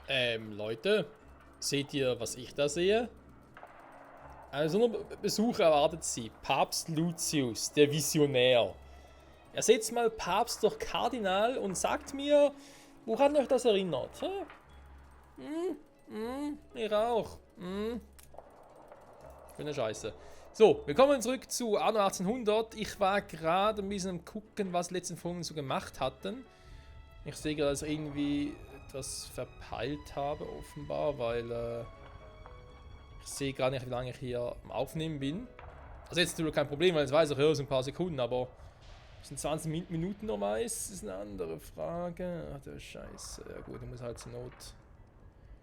Leute, seht ihr, was ich da sehe? Ein besonderer Besuch erwartet Sie. Papst Lucius, der Visionär. Ersetzt mal Papst durch Kardinal und sagt mir, woran euch das erinnert? Ich auch. Für eine Scheiße. So, wir kommen zurück zu Anno 1800. Ich war gerade ein bisschen am gucken, was die letzten Folgen so gemacht hatten. Ich sehe gerade, dass ich irgendwie etwas verpeilt habe, offenbar, weil ich sehe gar nicht, wie lange ich hier am Aufnehmen bin. Also jetzt natürlich kein Problem, weil jetzt weiß ich, ja, sind ein paar Sekunden, aber sind 20 Minuten noch meist, ist eine andere Frage. Ach der Scheiße. Ja gut, ich muss halt zur Not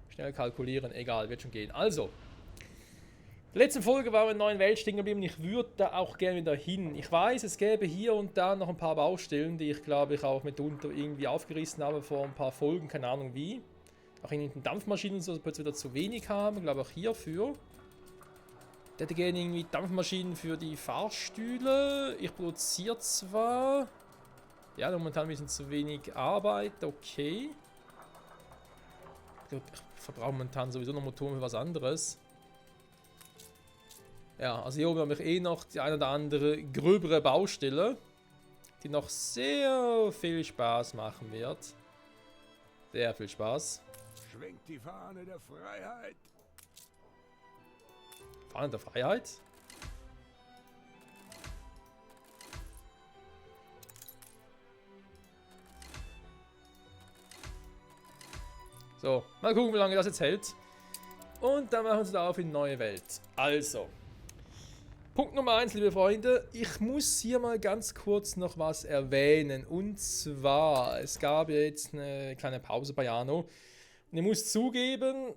schnell kalkulieren. Egal, wird schon gehen. Also, in der letzten Folge waren wir in der neuen Welt stehen geblieben. Ich würde da auch gerne wieder hin. Ich weiß, es gäbe hier und da noch ein paar Baustellen, die ich glaube ich auch mitunter irgendwie aufgerissen habe vor ein paar Folgen, keine Ahnung wie. Auch in den Dampfmaschinen und so, dass wir jetzt wieder zu wenig haben. Ich glaube auch hierfür. Ich hätte gerne irgendwie Dampfmaschinen für die Fahrstühle. Ich produziere zwar. Ja, momentan ein bisschen zu wenig Arbeit. Okay. Ich glaube, ich verbrauche momentan sowieso noch Motoren für was anderes. Ja, also hier oben habe ich eh noch die eine oder andere gröbere Baustelle, die noch sehr viel Spaß machen wird. Sehr viel Spaß. Schwenkt die Fahne der Freiheit. Fahne der Freiheit? So, mal gucken, wie lange das jetzt hält. Und dann machen wir uns da auf in die neue Welt. Also, Punkt Nummer 1, liebe Freunde. Ich muss hier mal ganz kurz noch was erwähnen. Und zwar, es gab ja jetzt eine kleine Pause bei Anno. Und ich muss zugeben,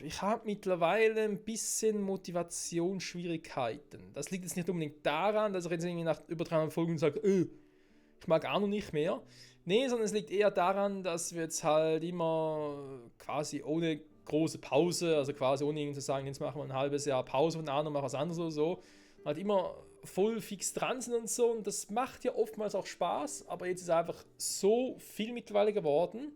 ich habe mittlerweile ein bisschen Motivationsschwierigkeiten. Das liegt jetzt nicht unbedingt daran, dass ich jetzt irgendwie nach über 300 Folgen sage, ich mag Anno nicht mehr. Nee, sondern es liegt eher daran, dass wir jetzt halt immer quasi ohne große Pause, also quasi ohne irgendwie zu sagen, jetzt machen wir ein halbes Jahr Pause von Anno, machen was anderes oder so, halt immer voll fix dran sind und so. Und das macht ja oftmals auch Spaß, aber jetzt ist einfach so viel mittlerweile geworden,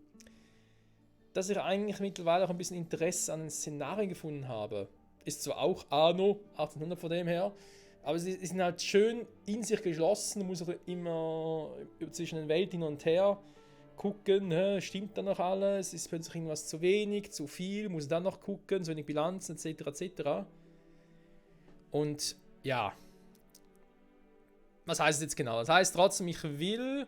dass ich eigentlich mittlerweile auch ein bisschen Interesse an den Szenarien gefunden habe. Ist zwar auch Anno 1800 von dem her, aber sie sind halt schön in sich geschlossen. Du musst auch immer zwischen den Welten hin und her gucken, stimmt da noch alles, ist plötzlich irgendwas zu wenig, zu viel, muss dann noch gucken, so wenig Bilanzen etc. etc. Und ja, was heißt es jetzt genau? Das heißt trotzdem, ich will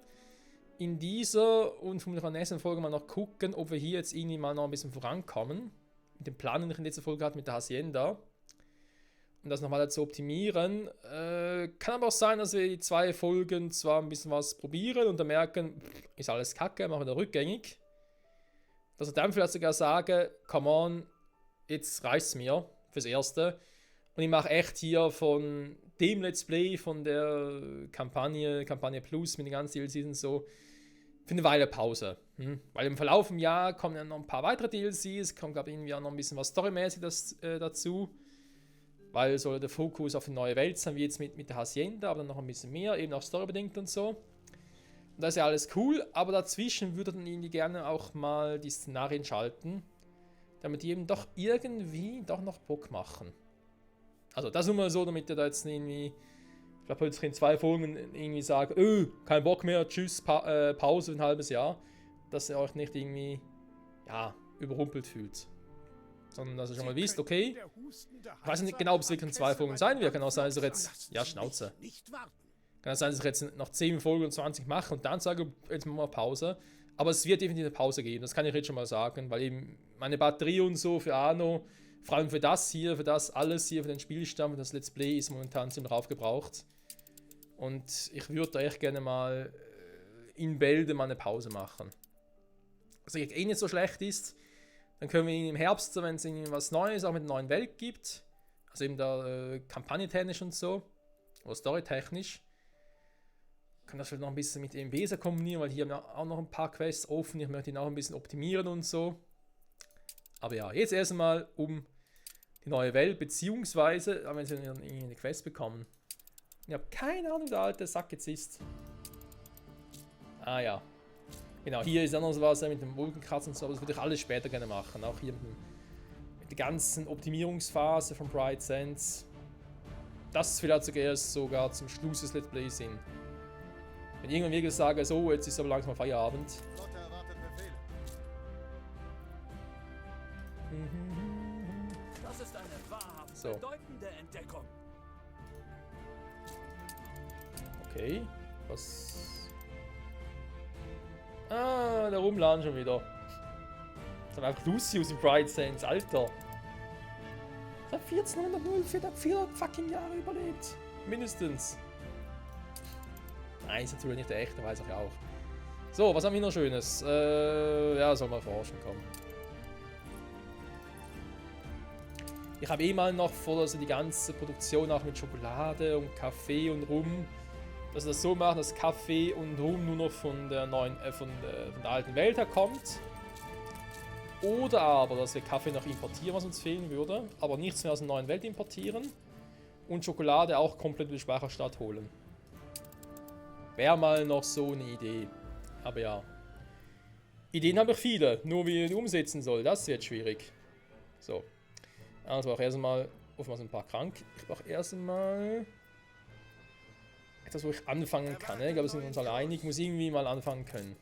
in dieser und vermutlich in der nächsten Folge mal noch gucken, ob wir hier jetzt irgendwie mal noch ein bisschen vorankommen. Mit dem Plan, den ich in letzter Folge hatte mit der Hacienda. Um das nochmal zu optimieren. Kann aber auch sein, dass wir die 2 Folgen zwar ein bisschen was probieren und dann merken, ist alles kacke, machen wir rückgängig. Dass wir dann vielleicht sogar sagen, come on, jetzt reicht es mir fürs Erste. Und ich mache echt hier von dem Let's Play, von der Kampagne Plus mit den ganzen DLCs und so, für eine Weile Pause. Weil im Verlauf des Jahres kommen ja noch ein paar weitere DLCs, kommt glaube ich irgendwie auch noch ein bisschen was storymäßig dazu. Weil soll der Fokus auf eine neue Welt sein, wie jetzt mit der Hacienda, aber dann noch ein bisschen mehr, eben auch storybedingt und so. Und das ist ja alles cool, aber dazwischen würde dann irgendwie gerne auch mal die Szenarien schalten, damit die eben doch irgendwie doch noch Bock machen. Also das nur mal so, damit ihr da jetzt irgendwie, ich glaube plötzlich in 2 Folgen irgendwie sagt, kein Bock mehr, tschüss, Pause für ein halbes Jahr, dass ihr euch nicht irgendwie, ja, überrumpelt fühlt. Sondern dass ihr schon mal wisst, okay, ich weiß nicht genau, ob es wirklich in 2 Folgen sein wird. Kann auch sein, dass ich jetzt, ja, Schnauze. Kann auch sein, dass ich jetzt noch 10 Folgen und 20 mache und dann sage, jetzt machen wir Pause. Aber es wird definitiv eine Pause geben, das kann ich jetzt schon mal sagen, weil eben meine Batterie und so für Anno, vor allem für das hier, für das alles hier, für den Spielstand, für das Let's Play ist momentan ziemlich aufgebraucht. Und ich würde da echt gerne mal in Bälde mal eine Pause machen. Was eh nicht so schlecht ist. Dann können wir im Herbst, wenn es was Neues auch mit der neuen Welt gibt, also eben da kampagnentechnisch und so, oder storytechnisch, können das vielleicht noch ein bisschen mit EMBSA kombinieren, weil hier haben wir auch noch ein paar Quests offen, ich möchte ihn auch ein bisschen optimieren und so. Aber ja, jetzt erstmal um die neue Welt, beziehungsweise, wenn sie dann irgendwie eine Quest bekommen. Ich habe keine Ahnung, wie der alte Sack jetzt ist. Ah ja. Genau, hier ist anders was mit dem Wolkenkratzer und so, aber das würde ich alles später gerne machen. Auch hier mit der ganzen Optimierungsphase von Bright Sands. Das vielleicht sogar zum Schluss des Let's Plays hin. Wenn ich irgendwann wirklich sage, so, jetzt ist aber langsam Feierabend. Flotte erwartet Befehle. Das ist eine wahrhaft So. bedeutende Entdeckung. Okay, was... Ah, da rumladen schon wieder. Das ist einfach Lucius in Bright Sands, Alter. Das hat 1404 fucking Jahre überlebt. Mindestens. Nein, ist natürlich nicht der echte, weiß ich auch. So, was haben wir noch Schönes? Ja, soll mal forschen, komm. Ich habe mal noch vor, dass wir die ganze Produktion auch mit Schokolade und Kaffee und Rum, dass wir das so machen, dass Kaffee und Rum nur noch von der von der alten Welt herkommt. Oder aber, dass wir Kaffee noch importieren, was uns fehlen würde, aber nichts mehr aus der neuen Welt importieren. Und Schokolade auch komplett über die Speicherstadt holen. Wäre mal noch so eine Idee. Aber ja. Ideen habe ich viele, nur wie ich die umsetzen soll, das wird schwierig. So. Also auch erstmal, oftmals ein paar krank. Ich brauche erstmal etwas, wo ich anfangen kann. Ich glaube, wir sind uns alle einig. Ich muss irgendwie mal anfangen können.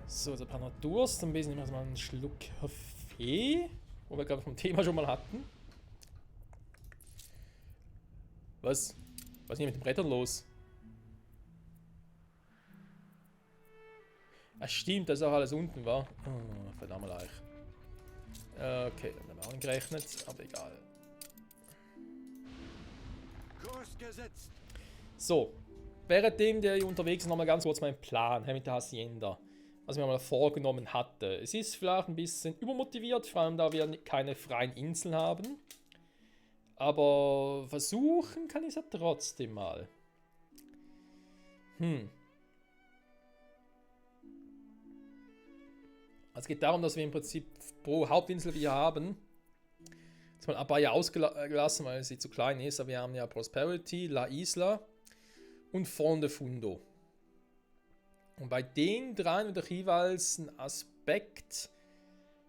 So, der Plan hat Durst. Am besten nehmen wir mal einen Schluck Kaffee, wo wir gerade vom Thema schon mal hatten. Was? Was ist denn mit den Brettern los? Ah, stimmt, dass auch alles unten war. Oh, verdammt leicht. Okay, dann haben wir auch nicht gerechnet, aber egal. Kurs gesetzt. So, währenddem der hier unterwegs ist, nochmal ganz kurz mein Plan mit der Hacienda. Was ich mir mal vorgenommen hatte. Es ist vielleicht ein bisschen übermotiviert, vor allem da wir keine freien Inseln haben. Aber versuchen kann ich es ja trotzdem mal. Es geht darum, dass wir im Prinzip pro Hauptinsel, die wir haben, jetzt mal Abaya ausgelassen, weil sie zu klein ist, aber wir haben ja Prosperity, La Isla und Fond de Fundo. Und bei den dreien würde ich jeweils einen Aspekt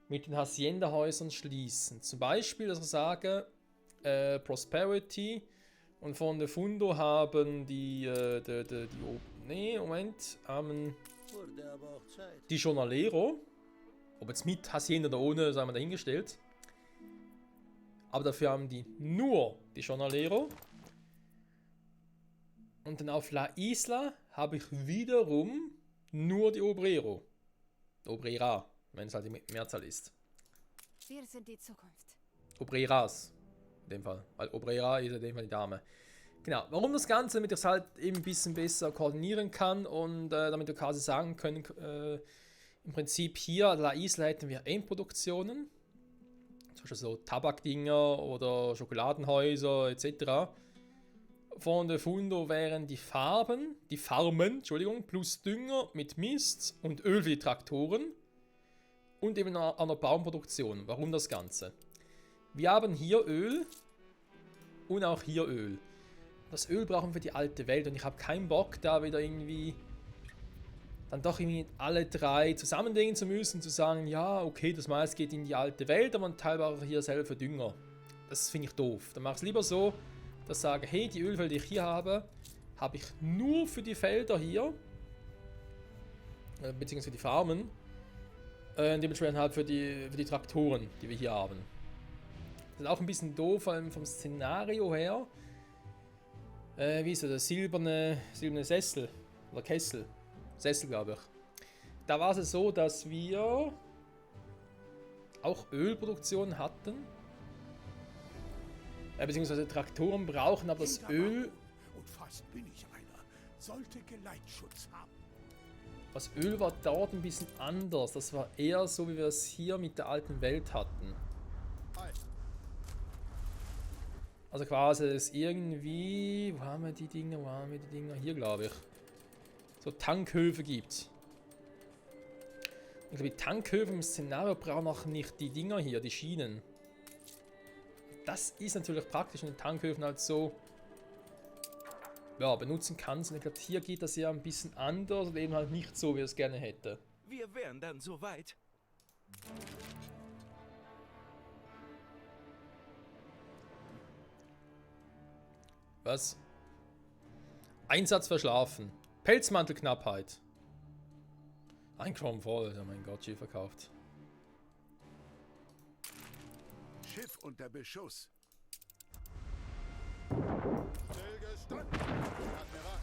mit den Hacienda-Häusern schließen. Zum Beispiel, dass ich sage, Prosperity und Fond de Fundo haben Wurde aber auch Zeit. die Jornalero. Ob jetzt mit Hacienda oder ohne, sei mal dahingestellt. Aber dafür haben die nur die Jornalero. Und dann auf La Isla habe ich wiederum nur die Obrero. Obrera, wenn es halt die Mehrzahl ist. Wir sind die Zukunft. Obreras, in dem Fall. Weil Obrera ist in dem Fall die Dame. Genau, warum das Ganze, damit ich es halt eben ein bisschen besser koordinieren kann und damit wir quasi sagen können, im Prinzip hier La Isla hätten wir Endproduktionen, zum Beispiel so Tabakdinger oder Schokoladenhäuser etc. Von der Fundo wären die Farmen, Entschuldigung, plus Dünger mit Mist und Öl für die Traktoren und eben an der Baumproduktion. Warum das Ganze? Wir haben hier Öl und auch hier Öl. Das Öl brauchen wir für die alte Welt und ich habe keinen Bock, da wieder irgendwie dann doch irgendwie alle drei zusammenlegen zu müssen, zu sagen, ja, okay, das meiste geht in die alte Welt, aber ein Teil brauche ich hier selber für Dünger. Das finde ich doof. Dann mache ich es lieber so, dass ich sage, hey, die Ölfelder, die ich hier habe ich nur für die Felder hier, beziehungsweise für die Farmen, dementsprechend halt für die Traktoren, die wir hier haben. Das ist auch ein bisschen doof, vor allem vom Szenario her. Wie ist der silberne Sessel oder Kessel? Sessel, glaube ich. Da war es so, dass wir auch Ölproduktion hatten. Beziehungsweise Traktoren brauchen, aber das Öl. Und fast bin ich einer. Sollte Geleitschutz haben. Das Öl war dort ein bisschen anders. Das war eher so, wie wir es hier mit der alten Welt hatten. Also quasi es irgendwie. Wo haben wir die Dinger? Hier, glaube ich. So Tankhöfe gibt. Ich glaube, die Tankhöfe im Szenario brauchen auch nicht die Dinger hier, die Schienen. das ist natürlich praktisch in den Tankhöfen halt so, ja, benutzen kannst. Und ich glaube, hier geht das ja ein bisschen anders oder eben halt nicht so, wie ich es gerne hätte. Wir wären dann soweit. Was? Einsatz verschlafen. Pelzmantelknappheit. Einkommen voll. Oh mein Gott, Schiff verkauft. Schiff unter Beschuss. Stillgestanden. Admiral.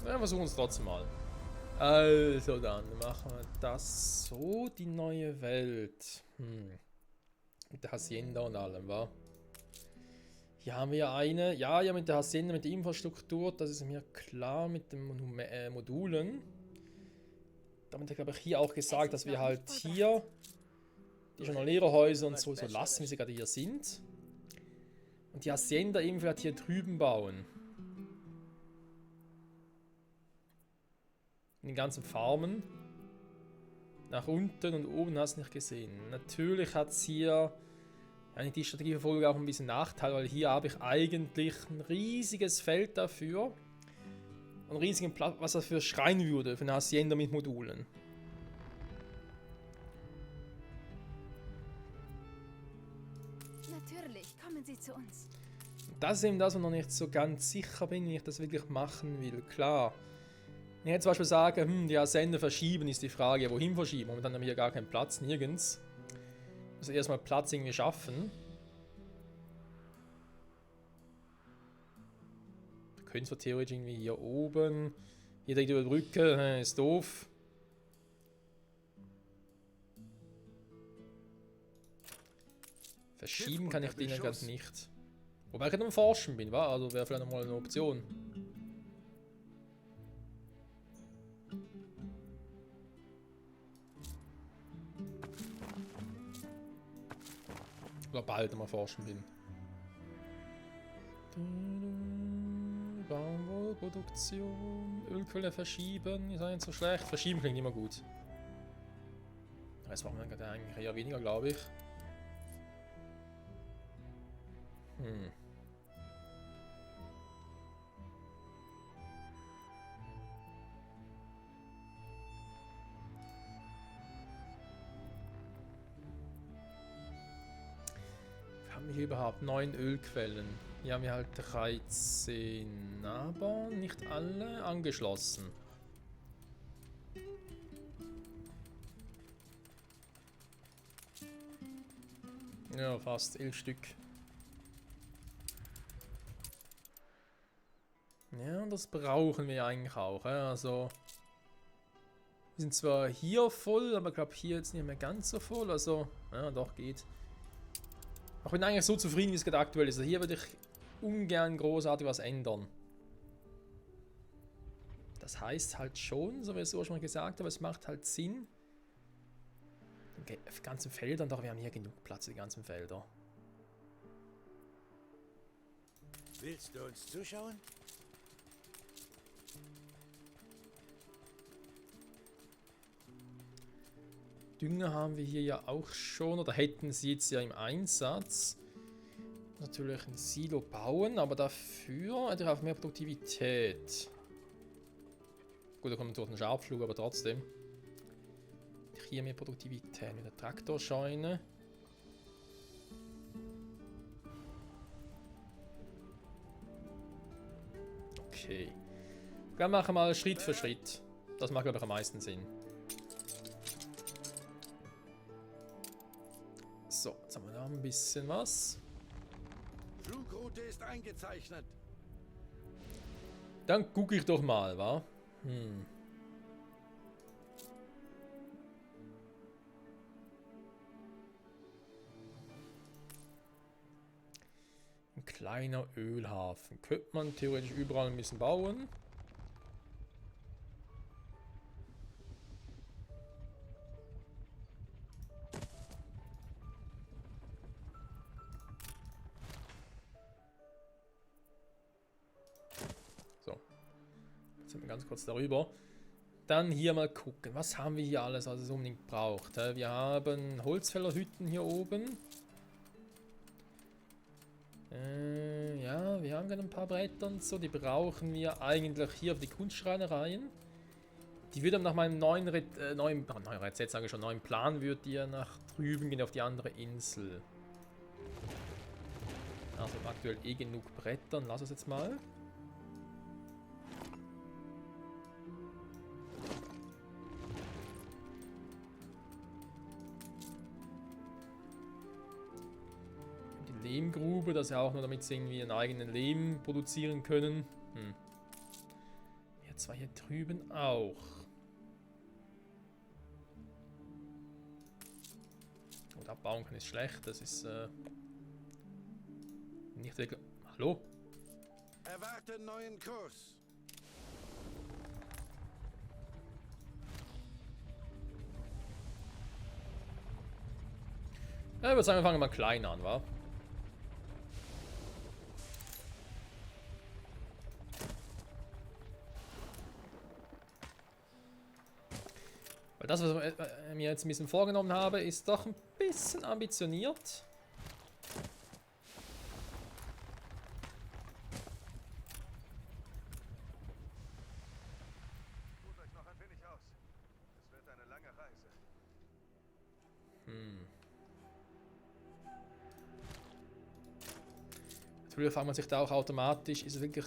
Ja, versuchen wir es trotzdem mal. Also dann machen wir das so. Die neue Welt. Mit der Hacienda und allem, wa? Hier haben wir eine. Ja, ja, mit der Hacienda, mit der Infrastruktur. Das ist mir klar mit den Modulen. Damit habe ich hier auch gesagt, dass wir halt hier die Journaliererhäuser und so lassen, wie sie gerade hier sind. Und die Hacienda eben vielleicht hier drüben bauen. In den ganzen Farmen. Nach unten und oben hast du nicht gesehen. Natürlich hat es hier die Strategieverfolgung auch ein bisschen Nachteil, weil hier habe ich eigentlich ein riesiges Feld dafür. Einen riesigen Platz, was das für schreien würde, für eine Hacienda mit Modulen. Natürlich, kommen Sie zu uns. Das ist eben das, wo ich noch nicht so ganz sicher bin, wie ich das wirklich machen will. Klar. Wenn ich jetzt zum Beispiel sage, die Hacienda verschieben, ist die Frage, wohin verschieben? Momentan haben wir hier gar keinen Platz, nirgends. Also erstmal Platz irgendwie schaffen. Wir können zwar theoretisch irgendwie hier oben, hier direkt über die Brücke, ist doof. Verschieben kann ich den ja gerade nicht. Wobei ich gerade am Forschen bin, wa? Also wäre vielleicht nochmal eine Option. Oder bald nochmal forschen bin. Baumwollproduktion, Ölquelle verschieben, ist nicht so schlecht. Verschieben klingt immer gut. Das machen wir gerade eigentlich eher weniger, glaube ich. Haben wir hier überhaupt 9 Ölquellen? Hier haben wir halt 13, aber nicht alle angeschlossen. Ja, fast 11 Stück. Ja, und das brauchen wir eigentlich auch. Also, wir sind zwar hier voll, aber ich glaube hier jetzt nicht mehr ganz so voll. Also, ja, doch geht. Ich bin eigentlich so zufrieden, wie es gerade aktuell ist. Also hier würde ich ungern großartig was ändern. Das heißt halt schon, so wie ich es ursprünglich gesagt habe, es macht halt Sinn. Die ganzen Felder, doch wir haben hier genug Platz, die ganzen Felder. Willst du uns zuschauen? Dünger haben wir hier ja auch schon, oder hätten sie jetzt ja im Einsatz. Natürlich ein Silo bauen, aber dafür hätte ich auch mehr Produktivität. Gut, da kommt durch den Scharpflug, aber trotzdem. Hier mehr Produktivität mit der Traktorscheune. Okay. Dann machen wir mal Schritt für Schritt. Das macht, glaube ich, am meisten Sinn. So, jetzt haben wir da ein bisschen was. Flugroute ist eingezeichnet. Dann gucke ich doch mal, wa? Ein kleiner Ölhafen. Könnte man theoretisch überall ein bisschen bauen. Sind wir ganz kurz darüber. Dann hier mal gucken. Was haben wir hier alles, was es unbedingt braucht? Wir haben Holzfällerhütten hier oben. Ja, wir haben gerade ein paar Bretter und so. Die brauchen wir eigentlich hier auf die Kunstschreinereien. Die würde nach meinem neuen Rezept, sage ich schon, neuen Plan, würde die ja nach drüben gehen auf die andere Insel. Also aktuell eh genug Brettern. Lass es jetzt mal. Die Lehmgrube, das ja auch nur damit sie irgendwie einen eigenen Lehm produzieren können. Jetzt war hier drüben auch. Und abbauen kann ist schlecht, das ist nicht wirklich. Hallo? Erwarte neuen Kurs. Ja, ich würde sagen, wir fangen mal klein an, wa? Weil das, was ich mir jetzt ein bisschen vorgenommen habe, ist doch ein bisschen ambitioniert. Ruht euch noch ein wenig aus. Es wird eine lange Reise. Natürlich fragt man sich da auch automatisch, ist es wirklich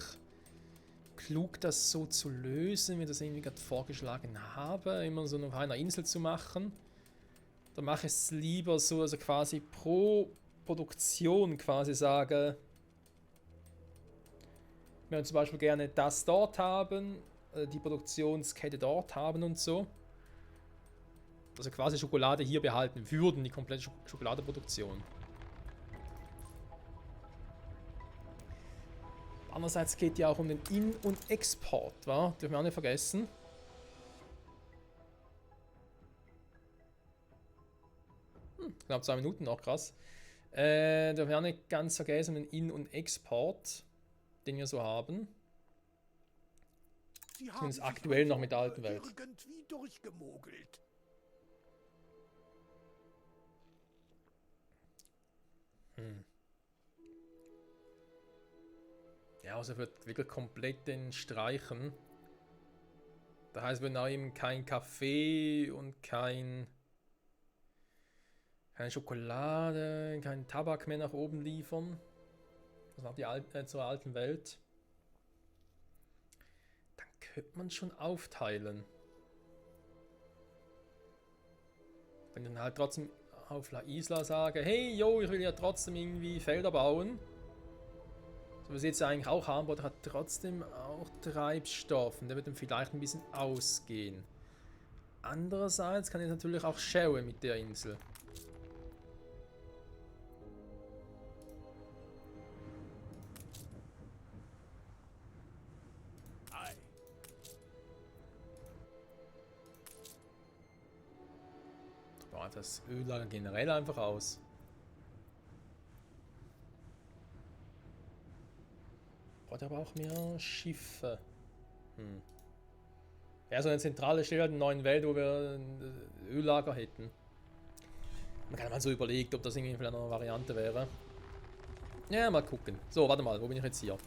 klug, das so zu lösen, wie ich das irgendwie gerade vorgeschlagen habe, immer so auf einer Insel zu machen. Dann mache ich es lieber so, also quasi pro Produktion quasi sage, wenn wir zum Beispiel gerne das dort haben, die Produktionskette dort haben und so. Also quasi Schokolade hier behalten würden, die komplette Schokoladeproduktion. Andererseits geht ja auch um den In- und Export, wa? Dürfen wir auch nicht vergessen. Knapp 2 Minuten noch, krass. Dürfen wir auch nicht ganz vergessen, den In- und Export, den wir so haben. Sie haben Zumindest sich aktuell noch mit der also alten Welt. irgendwie durchgemogelt. Ja, also wird wirklich komplett den streichen. Das heißt, wir haben eben kein Kaffee und keine Schokolade, keinen Tabak mehr nach oben liefern. Das war zur alten Welt. Dann könnte man schon aufteilen. Wenn ich dann halt trotzdem auf La Isla sage, hey, yo, ich will ja trotzdem irgendwie Felder bauen. So wie wir jetzt eigentlich auch haben, aber der hat trotzdem auch Treibstoff und der wird dann vielleicht ein bisschen ausgehen. Andererseits kann ich natürlich auch sharen mit der Insel. Ei. Ich baue das Öllager generell einfach aus. Braucht aber auch mehr Schiffe. Ja, so eine zentrale Stelle der neuen Welt, wo wir ein Öllager hätten. Man kann mal so überlegt, ob das irgendwie vielleicht noch eine Variante wäre. Ja, mal gucken. So, warte mal, wo bin ich jetzt hier?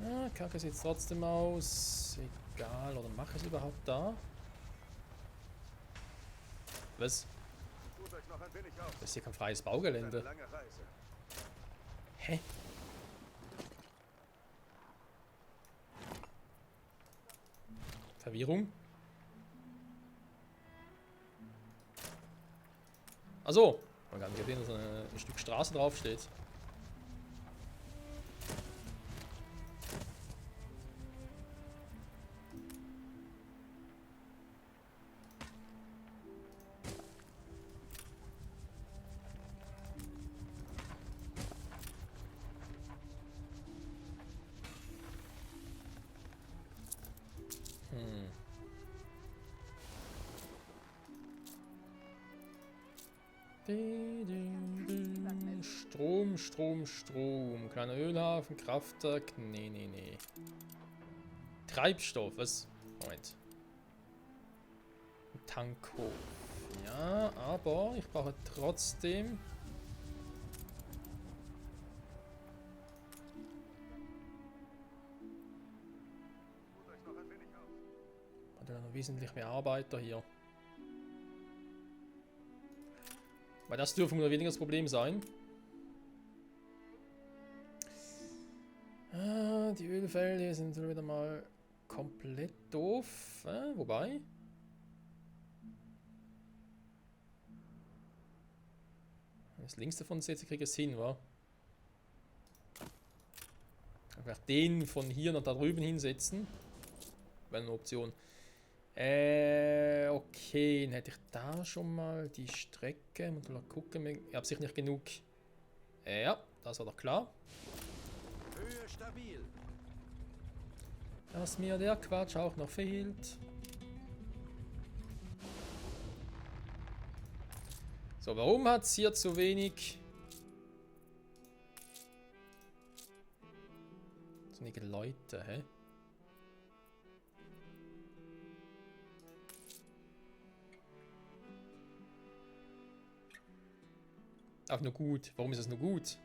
Ah, kacke sieht trotzdem aus. Egal, oder mache ich es überhaupt da? Was? Ruht euch noch ein wenig aus. Das ist hier kein freies Es wird eine Baugelände. lange Reise. Hä? Verwirrung? Achso. Man kann nicht gesehen, dass ein Stück Straße draufsteht. Strom. Kleiner Ölhafen, Kraftwerk. Nee. Treibstoff, was? Moment. Tankhof. Ja, aber ich brauche trotzdem. Ruht euch noch ein wenig aus. Hat ja noch wesentlich mehr Arbeiter hier. Weil das dürfte nur weniger das Problem sein. Die Ölfelder sind wieder mal komplett doof. Wobei. Das links davon setze kriege ich es hin, wa? Einfach den von hier nach da drüben hinsetzen. Wäre eine Option. Okay, dann hätte ich da schon mal die Strecke. Mal gucken, ich habe sicher nicht genug. Ja, das war doch klar. Höhe stabil. Dass mir der Quatsch auch noch fehlt. So, warum hat es hier zu wenig? Zu wenige Leute, hä? Ach, nur gut. Warum ist es nur gut?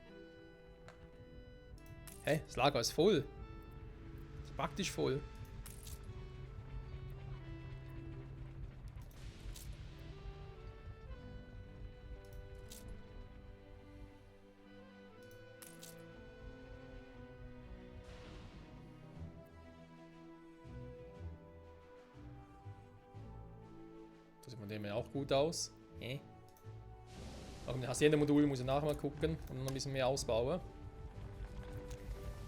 Hä? Das Lager ist voll. Das ist praktisch voll. Das sieht von dem her auch gut aus. Auch im Hacienda-Modul muss ich nachher mal gucken und noch ein bisschen mehr ausbauen.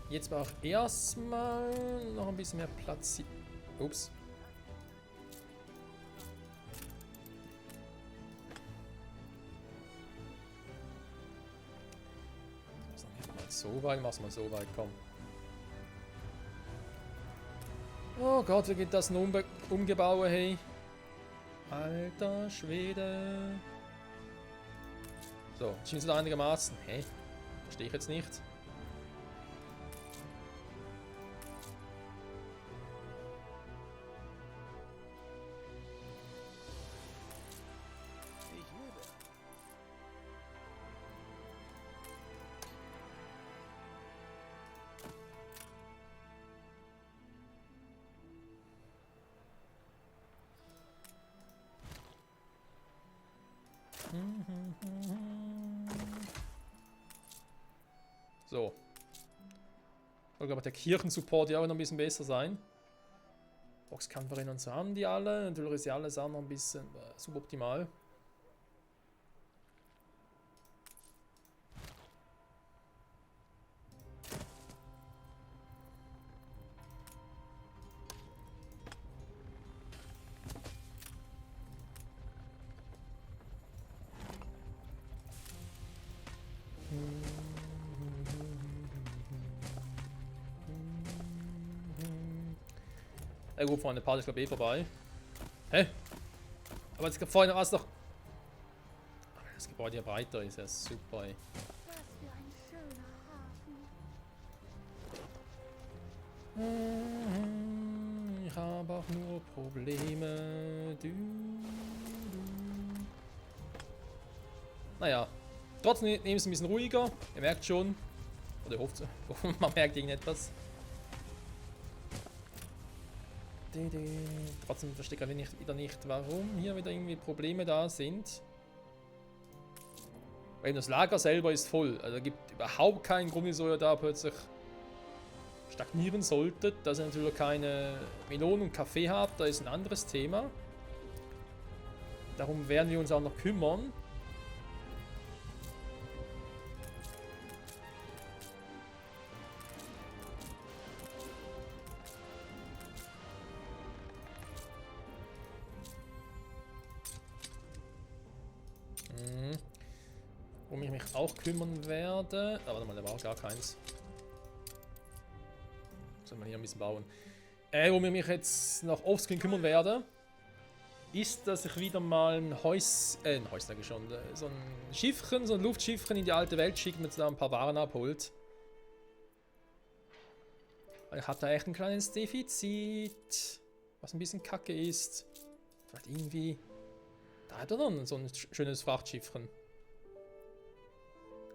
Jetzt brauche ich erstmal noch ein bisschen mehr Platz. Ups. Mal so weit, mach's mal so weit, komm. Oh Gott, wie geht das nun umgebaut, hey? Alter Schwede. So, schien es da einigermaßen. Hä? Verstehe ich jetzt nicht. Ich lebe. So. Soll aber der Kirchensupport ja auch noch ein bisschen besser sein. Boxkämpferinnen und so haben die alle. Natürlich ist ja alles auch noch ein bisschen suboptimal. Ja gut, Freunde, Part ist glaube ich eh vorbei. Hä? Aber jetzt vorhin war es doch... Aber das Gebäude hier breiter ist ja super, ey. Was für ein schöner Hafen. Ich habe auch nur Probleme. Naja, trotzdem nehmen Sie es ein bisschen ruhiger. Ihr merkt schon. Oder ihr hofft, man merkt irgendetwas. Trotzdem verstehe ich wieder nicht, warum hier wieder irgendwie Probleme da sind. Weil das Lager selber ist voll. Also es gibt überhaupt keinen Grund, wieso ihr da plötzlich stagnieren solltet. Dass ihr natürlich keine Melonen und Kaffee habt, da ist ein anderes Thema. Darum werden wir uns auch noch kümmern. Worum ich mich auch kümmern werde. Aber warte mal, da war gar keins. Soll man hier ein bisschen bauen. Wo wir mich jetzt noch offscreen kümmern werden, ist, dass ich wieder mal ein sage ich schon, so ein Schiffchen, so ein Luftschiffchen in die alte Welt schicke, damit da ein paar Waren abholt. Weil ich habe da echt ein kleines Defizit, was ein bisschen kacke ist. Vielleicht irgendwie, da hat er dann so ein schönes Frachtschiffchen.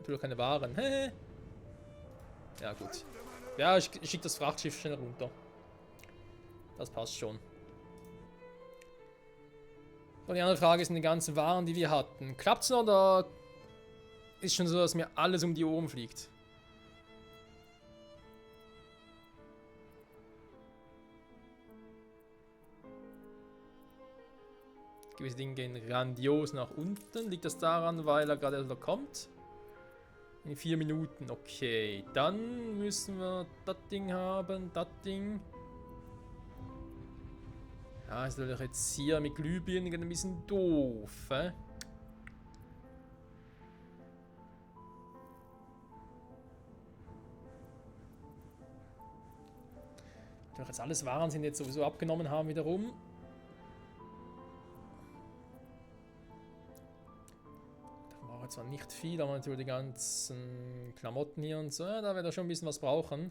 Natürlich keine Waren. Ja gut. Ja, ich schicke das Frachtschiff schnell runter. Das passt schon. Und die andere Frage sind die ganzen Waren, die wir hatten. Klappt's noch oder ist schon so, dass mir alles um die Ohren fliegt? Gewisse Dinge gehen grandios nach unten. Liegt das daran, weil er gerade erst noch kommt? In 4 Minuten, okay. Dann müssen wir das Ding haben, das Ding. Ja, ist natürlich jetzt hier mit Glühbirnen ein bisschen doof, hä? Natürlich jetzt alles Waren sind jetzt sowieso abgenommen haben wiederum. Da war jetzt zwar nicht viel, aber natürlich die ganzen Klamotten hier und so. Ja, da wird er schon ein bisschen was brauchen.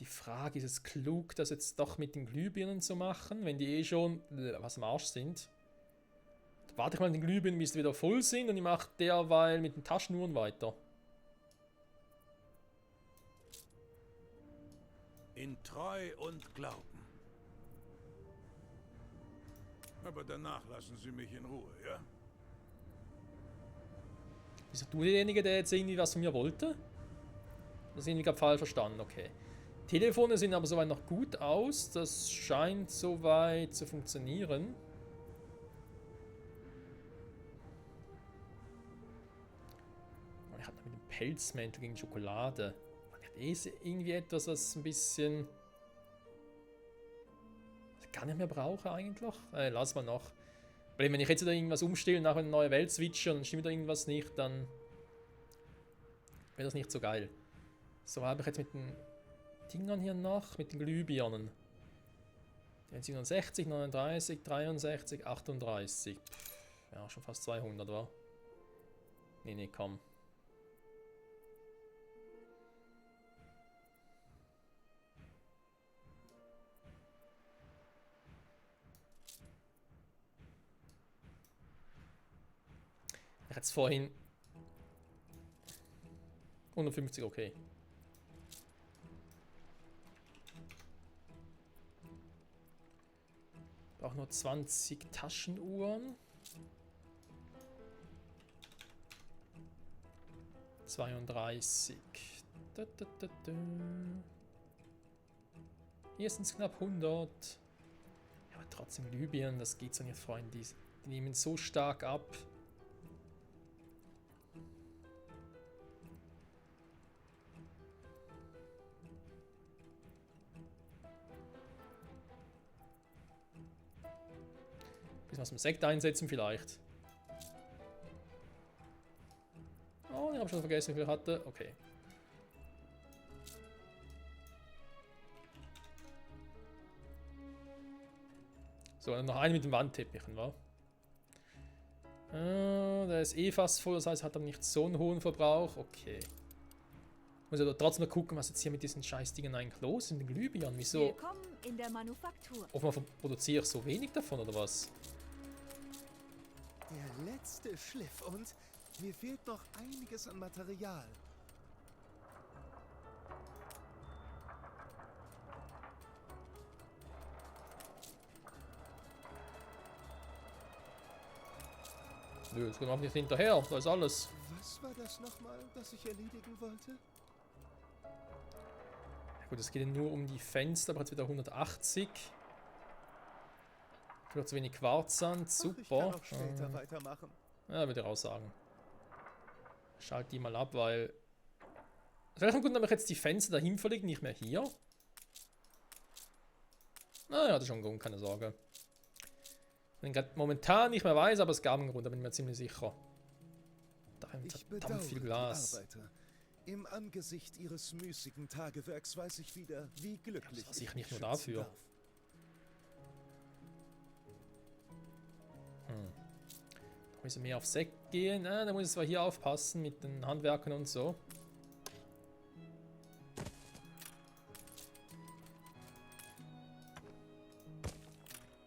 Die Frage, ist es klug, das jetzt doch mit den Glühbirnen zu machen, wenn die eh schon was am Arsch sind? Da warte ich mal mit den Glühbirnen, bis die wieder voll sind und ich mache derweil mit den Taschenuhren weiter. In Treu und Glauben. Aber danach lassen Sie mich in Ruhe, ja? Bist du derjenige, der jetzt irgendwie was von mir wollte? Das ist irgendwie gerade falsch verstanden, okay. Telefone sehen aber soweit noch gut aus. Das scheint soweit zu funktionieren. Ich hatte mit dem Pelzmantel gegen Schokolade. Ist irgendwie etwas, was ein bisschen was ich gar nicht mehr brauche eigentlich. Lass mal noch. Weil wenn ich jetzt wieder irgendwas umstelle, nachher eine neue Welt switche und dann stimmt wieder irgendwas nicht, dann wäre das nicht so geil. So, habe ich jetzt mit den Dingern hier noch, mit den Glühbirnen. 67, 39, 63, 38. Ja, schon fast 200, wa? Nee, komm. Ich hatte es vorhin 150, okay. Brauche nur 20 Taschenuhren. 32. Hier sind es knapp 100. Ja, aber trotzdem Libyen, das geht so nicht, Freunde. Die nehmen so stark ab. Was zum Sekt einsetzen vielleicht. Oh, ich habe schon vergessen, wie viel ich hatte. Okay. So, noch einen mit den Wandteppichen, wa? Der ist eh fast voll, das heißt, hat dann nicht so einen hohen Verbrauch. Okay. Muss ja trotzdem noch gucken, was jetzt hier mit diesen Scheißdingen eigentlich los ist, mit den Glühbirnen. Wieso? Willkommen in der Manufaktur. Offenbar produziere ich so wenig davon, oder was? Der letzte Schliff und mir fehlt noch einiges an Material. Nö, jetzt kommen wir nicht hinterher, da ist alles. Was war das nochmal, das ich erledigen wollte? Gut, es geht nur um die Fenster, aber jetzt wieder 180. Vielleicht zu wenig Quarzsand, super. Ich kann auch später weitermachen. Ja, würde ich auch sagen. Schalt die mal ab, weil... Es wäre schon gut, wenn ich jetzt die Fenster dahin verlege, nicht mehr hier. Naja, das ist schon gut, keine Sorge. Wenn ich gerade momentan nicht mehr weiß, aber es gab einen Grund, da bin ich mir ziemlich sicher. Da haben wir verdammt viel Glas. Arbeiter. Im Angesicht Ihres müßigen Tagewerks weiß ich wieder, wie glücklich Das war sicher ich nicht mich nur schätzen dafür. darf. Da müssen wir mehr auf Sekt gehen. Da muss es zwar hier aufpassen mit den Handwerkern und so.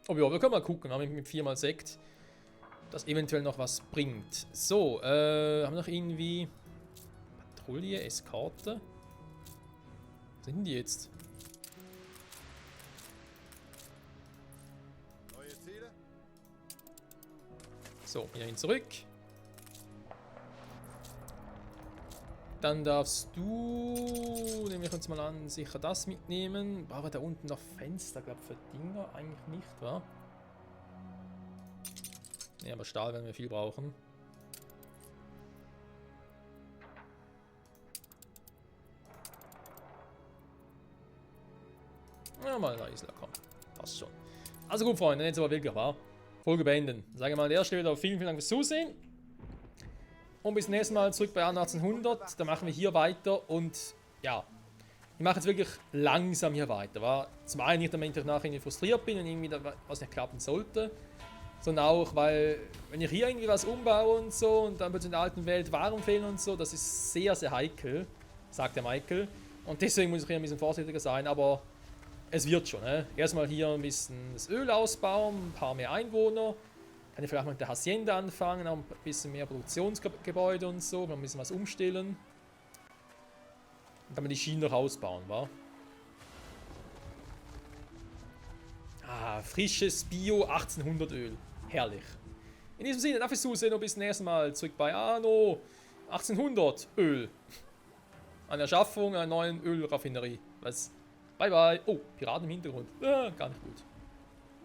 Aber ja, wir können mal gucken, mit 4 x Sekt, das eventuell noch was bringt. So, haben wir noch irgendwie Patrouille, Eskorte? Wo sind die jetzt? Neue Ziele? So, hierhin zurück. Dann darfst du, nehme ich uns mal an, sicher das mitnehmen. Brauchen wir da unten noch Fenster, glaube ich, für Dinger? Eigentlich nicht, wa? Ne, aber Stahl werden wir viel brauchen. Ja, mal da ist komm. Passt schon. Also gut, Freunde, jetzt aber wirklich, wa? Folge beenden. Sage mal an der Stelle vielen, vielen Dank fürs Zusehen. Und bis zum nächsten Mal zurück bei 1800. Da machen wir hier weiter und ja, ich mache jetzt wirklich langsam hier weiter. Wa? Zum einen nicht, damit ich nachher irgendwie frustriert bin und irgendwie was nicht klappen sollte, sondern auch, weil wenn ich hier irgendwie was umbaue und so und dann wird es in der alten Welt Waren fehlen und so, das ist sehr, sehr heikel, sagt der Michael. Und deswegen muss ich hier ein bisschen vorsichtiger sein, aber es wird schon. Ne? Erstmal hier ein bisschen das Öl ausbauen, ein paar mehr Einwohner. Kann ich vielleicht mal mit der Hacienda anfangen, auch ein bisschen mehr Produktionsgebäude und so, ein bisschen was umstellen. Und dann die Schienen noch ausbauen, wa? Ah, frisches Bio 1800 Öl. Herrlich. In diesem Sinne, darf ich zusehen und bis zum nächsten Mal zurück bei Anno 1800 Öl. An der Schaffung einer neuen Ölraffinerie. Was? Bye bye. Oh, Piraten im Hintergrund. Gar nicht gut.